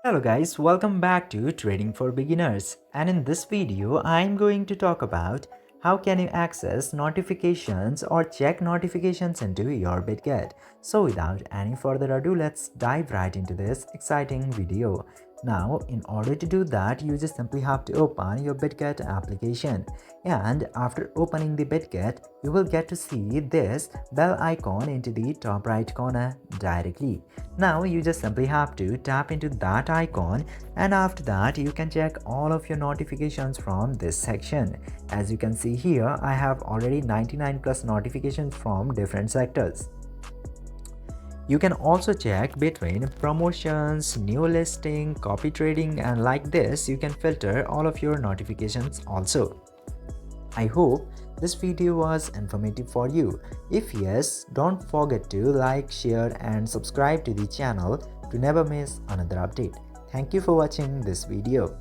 Hello guys, welcome back to Trading for Beginners, and in this video I'm going to talk about how can you access notifications or check notifications into your Bitget. So without any further ado, let's dive right into this exciting video. Now in order to do that, you just simply have to open your Bitget application, and after opening the Bitget you will get to see this bell icon into the top right corner directly. Now you just simply have to tap into that icon, and after that you can check all of your notifications from this section. As you can see here, I have already 99 plus notifications from different sectors. You can also check between promotions, new listing, copy trading, and like this you can filter all of your notifications also. I hope this video was informative for you. If yes, don't forget to like, share and subscribe to the channel to never miss another update. Thank you for watching this video.